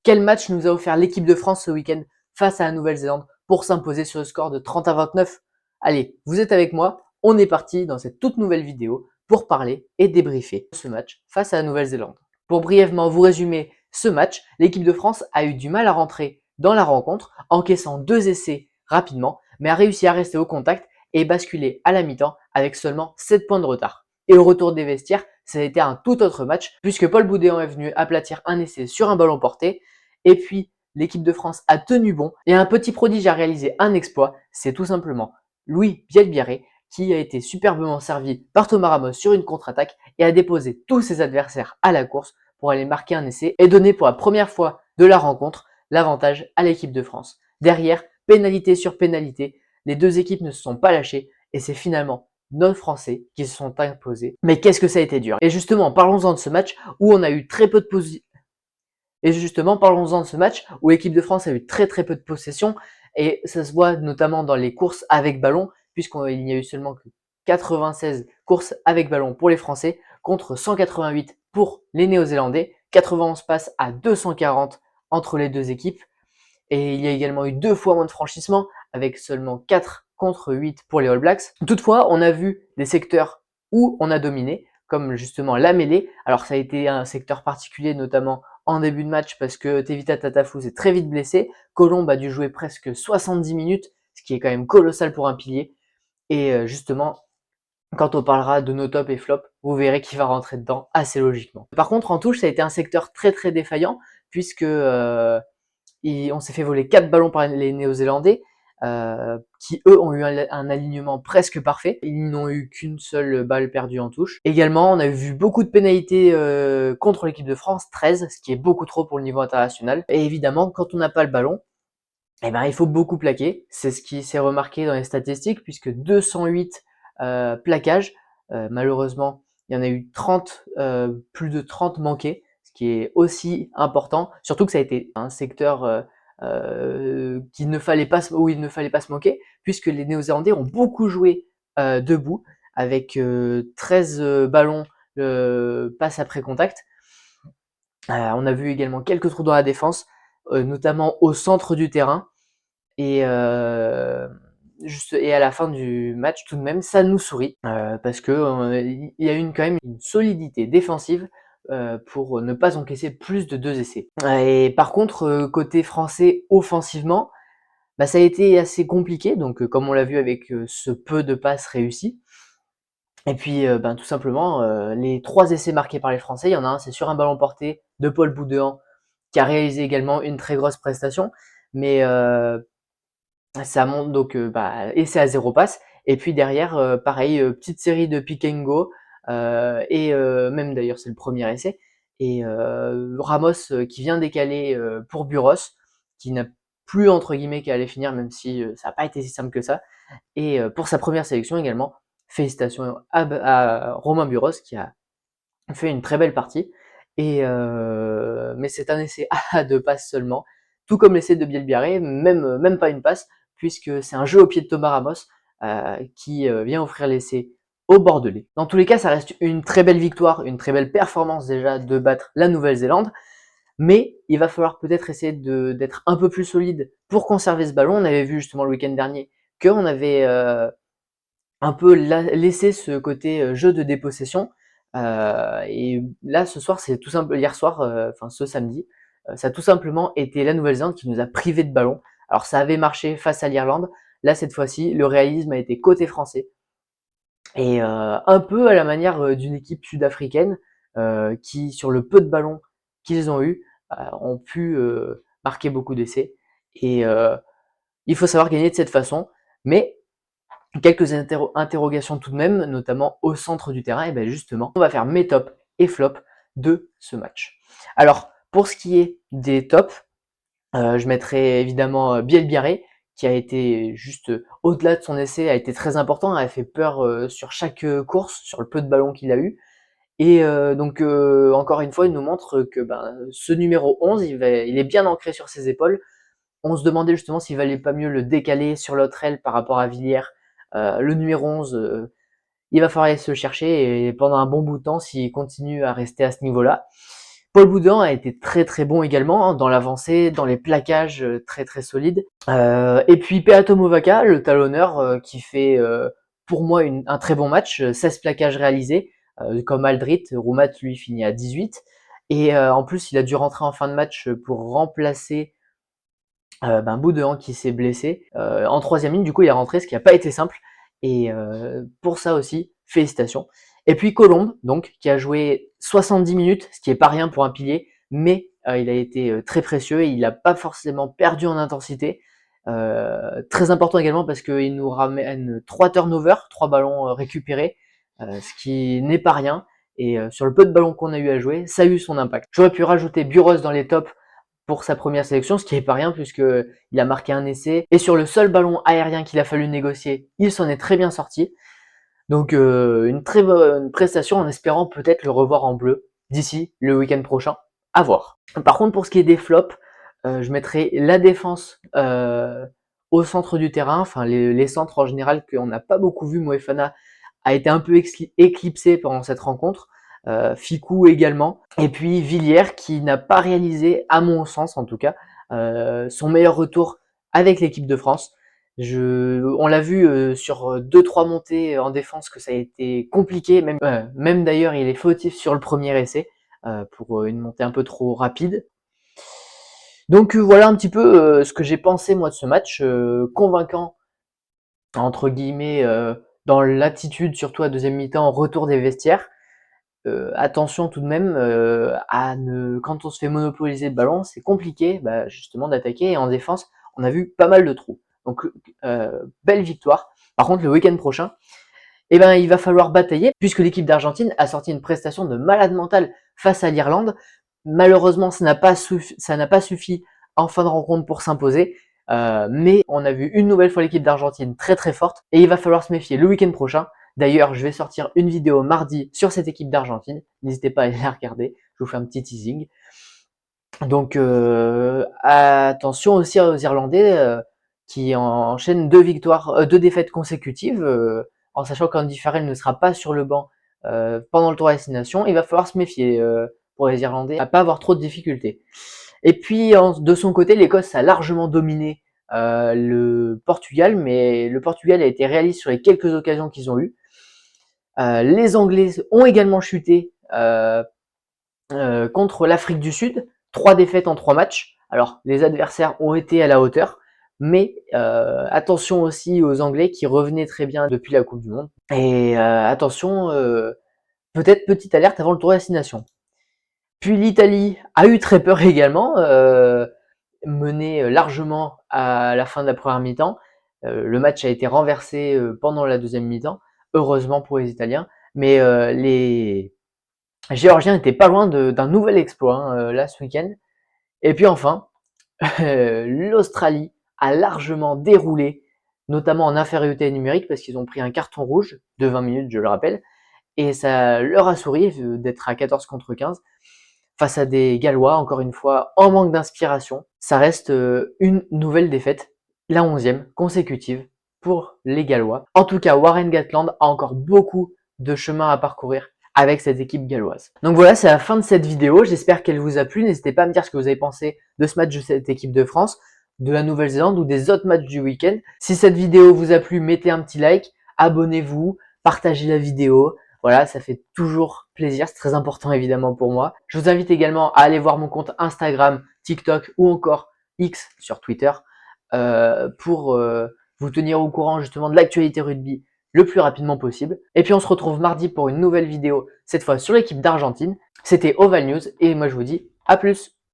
Quel match nous a offert l'équipe de France ce week-end face à la Nouvelle-Zélande pour s'imposer sur le score de 30-29? Allez, vous êtes avec moi, on est parti dans cette toute nouvelle vidéo pour parler et débriefer ce match face à la Nouvelle-Zélande. Pour brièvement vous résumer ce match, l'équipe de France a eu du mal à rentrer dans la rencontre, encaissant 2 essais rapidement, mais a réussi à rester au contact et basculer à la mi-temps avec seulement 7 points de retard. Et au retour des vestiaires, ça a été un tout autre match puisque Paul Boudéan est venu aplatir un essai sur un ballon porté et puis l'équipe de France a tenu bon et un petit prodige a réalisé un exploit, c'est tout simplement Louis Bielbiarré qui a été superbement servi par Thomas Ramos sur une contre-attaque et a déposé tous ses adversaires à la course pour aller marquer un essai et donner pour la première fois de la rencontre l'avantage à l'équipe de France. Derrière, pénalité sur pénalité, les deux équipes ne se sont pas lâchées et c'est finalement nos Français qui se sont imposés. Mais qu'est-ce que ça a été dur. Et justement, parlons-en de ce match où on a eu très peu de l'équipe de France a eu très peu de possession et ça se voit notamment dans les courses avec ballon puisqu'il n'y a eu seulement que 96 courses avec ballon pour les Français contre 188 pour les Néo-Zélandais, 91 passes à 240 entre les deux équipes et il y a également eu 2 fois moins de franchissements avec seulement 4 contre 8 pour les All Blacks. Toutefois, on a vu des secteurs où on a dominé, comme justement la mêlée. Alors ça a été un secteur particulier, notamment en début de match, parce que Tevita Tatafou s'est très vite blessé. Colombe a dû jouer presque 70 minutes, ce qui est quand même colossal pour un pilier. Et justement, quand on parlera de nos tops et flops, vous verrez qu'il va rentrer dedans assez logiquement. Par contre, en touche, ça a été un secteur très défaillant, puisque on s'est fait voler 4 ballons par les Néo-Zélandais, qui eux ont eu un alignement presque parfait. Ils n'ont eu qu'une seule balle perdue en touche. Également, on a vu beaucoup de pénalités contre l'équipe de France, 13, ce qui est beaucoup trop pour le niveau international. Et évidemment, quand on n'a pas le ballon, eh ben, il faut beaucoup plaquer. C'est ce qui s'est remarqué dans les statistiques, puisque 208 plaquages, malheureusement, il y en a eu 30, plus de 30 manqués, ce qui est aussi important, surtout que ça a été un secteur où il ne fallait pas se moquer, puisque les Néo-Zélandais ont beaucoup joué debout, avec 13 ballons passe après contact. On a vu également quelques trous dans la défense, notamment au centre du terrain. Et à la fin du match, tout de même, ça nous sourit parce que il y a eu quand même une solidité défensive pour ne pas encaisser plus de 2 essais. Et par contre, côté français, offensivement, bah, ça a été assez compliqué. Donc, comme on l'a vu avec ce peu de passes réussies. Et puis, ben, tout simplement, les 3 essais marqués par les Français, il y en a un, c'est sur un ballon porté de Paul Boudéan, qui a réalisé également une très grosse prestation. Mais ça monte donc essai à 0 passe et puis derrière, pareil, petite série de pick and go, même d'ailleurs c'est le premier essai et Ramos, qui vient décaler, pour Buros, qui n'a plus entre guillemets qu'à aller finir même si, ça a pas été si simple que ça et pour sa première sélection également, félicitations à Romain Buros qui a fait une très belle partie et mais c'est un essai à 2 passes seulement, tout comme l'essai de Bielbiarré, même pas une passe puisque c'est un jeu au pied de Thomas Ramos qui vient offrir l'essai aux Bordelais. Dans tous les cas, ça reste une très belle victoire, une très belle performance déjà de battre la Nouvelle-Zélande, mais il va falloir peut-être essayer d'être un peu plus solide pour conserver ce ballon. On avait vu justement le week-end dernier qu'on avait un peu laissé ce côté jeu de dépossession. Et là, ce soir, c'est tout simple. Hier soir, enfin ce samedi, ça a tout simplement été la Nouvelle-Zélande qui nous a privé de ballon. Alors ça avait marché face à l'Irlande. Là, cette fois-ci, le réalisme a été côté français. Et un peu à la manière d'une équipe sud-africaine qui, sur le peu de ballons qu'ils ont eu, ont pu marquer beaucoup d'essais. Et il faut savoir gagner de cette façon. Mais quelques interrogations tout de même, notamment au centre du terrain. Et bien justement, on va faire mes tops et flops de ce match. Alors, pour ce qui est des tops, je mettrai évidemment Bielbiarré, qui a été juste au-delà de son essai, a été très important, a fait peur sur chaque course, sur le peu de ballons qu'il a eu. Et donc, encore une fois, il nous montre que ce numéro 11, il est bien ancré sur ses épaules. On se demandait justement s'il valait pas mieux le décaler sur l'autre aile par rapport à Villiers. Le numéro 11, il va falloir aller se le chercher et pendant un bon bout de temps s'il continue à rester à ce niveau-là. Paul Boudin a été très très bon également hein, dans l'avancée, dans les plaquages très très solides. Et puis Peato Movaca, le talonneur qui fait pour moi un très bon match, 16 plaquages réalisés, comme Aldrit, Roumat lui finit à 18. Et en plus il a dû rentrer en fin de match pour remplacer Boudin qui s'est blessé. En troisième ligne, du coup il est rentré, ce qui n'a pas été simple. Et pour ça aussi, félicitations. Et puis Colombe, donc, qui a joué 70 minutes, ce qui est pas rien pour un pilier, mais il a été très précieux et il n'a pas forcément perdu en intensité. Très important également parce qu'il nous ramène 3 turnovers, 3 ballons récupérés, ce qui n'est pas rien. Et sur le peu de ballons qu'on a eu à jouer, ça a eu son impact. J'aurais pu rajouter Buros dans les tops pour sa première sélection, ce qui n'est pas rien puisque il a marqué un essai. Et sur le seul ballon aérien qu'il a fallu négocier, il s'en est très bien sorti. Donc une très bonne prestation en espérant peut-être le revoir en bleu d'ici le week-end prochain. À voir. Par contre, pour ce qui est des flops, je mettrai la défense au centre du terrain. Enfin, les centres en général qu'on n'a pas beaucoup vu. Moefana a été un peu éclipsé pendant cette rencontre. Ficou également. Et puis Villiers qui n'a pas réalisé, à mon sens en tout cas, son meilleur retour avec l'équipe de France. On l'a vu sur 2-3 montées en défense que ça a été compliqué. Même d'ailleurs, il est fautif sur le premier essai pour une montée un peu trop rapide. Donc voilà un petit peu ce que j'ai pensé moi de ce match, convaincant entre guillemets dans l'attitude, surtout à deuxième mi-temps, retour des vestiaires. Attention tout de même quand on se fait monopoliser le ballon, c'est compliqué justement d'attaquer et en défense, on a vu pas mal de trous. Donc belle victoire. Par contre, le week-end prochain, il va falloir batailler puisque l'équipe d'Argentine a sorti une prestation de malade mental face à l'Irlande. Malheureusement, ça n'a pas suffi en fin de rencontre pour s'imposer. Mais on a vu une nouvelle fois l'équipe d'Argentine très très forte et il va falloir se méfier le week-end prochain. D'ailleurs, je vais sortir une vidéo mardi sur cette équipe d'Argentine. N'hésitez pas à aller la regarder. Je vous fais un petit teasing. Donc attention aussi aux Irlandais qui enchaînent deux défaites consécutives, en sachant qu'Andy Farrell ne sera pas sur le banc pendant le tour à destination. Il va falloir se méfier pour les Irlandais à pas avoir trop de difficultés. Et puis de son côté, l'Écosse a largement dominé le Portugal, mais le Portugal a été réaliste sur les quelques occasions qu'ils ont eues. Les Anglais ont également chuté contre l'Afrique du Sud, 3 défaites en 3 matchs. Alors les adversaires ont été à la hauteur, mais attention aussi aux Anglais qui revenaient très bien depuis la Coupe du Monde. Et attention, peut-être petite alerte avant le tour à destination. Puis l'Italie a eu très peur également, menée largement à la fin de la première mi-temps. Le match a été renversé pendant la deuxième mi-temps, heureusement pour les Italiens. Mais les Géorgiens n'étaient pas loin d'un nouvel exploit là ce week-end. Et puis enfin, l'Australie a largement déroulé, notamment en infériorité numérique, parce qu'ils ont pris un carton rouge de 20 minutes, je le rappelle. Et ça leur a souri d'être à 14 contre 15 face à des Gallois, encore une fois, en manque d'inspiration. Ça reste une nouvelle défaite, la 11e consécutive pour les Gallois. En tout cas, Warren Gatland a encore beaucoup de chemin à parcourir avec cette équipe galloise. Donc voilà, c'est la fin de cette vidéo. J'espère qu'elle vous a plu. N'hésitez pas à me dire ce que vous avez pensé de ce match de cette équipe de France, de la Nouvelle-Zélande ou des autres matchs du week-end. Si cette vidéo vous a plu, mettez un petit like, abonnez-vous, partagez la vidéo. Voilà, ça fait toujours plaisir, c'est très important évidemment pour moi. Je vous invite également à aller voir mon compte Instagram, TikTok ou encore X sur Twitter pour vous tenir au courant justement de l'actualité rugby le plus rapidement possible. Et puis on se retrouve mardi pour une nouvelle vidéo, cette fois sur l'équipe d'Argentine. C'était Oval News et moi je vous dis à plus.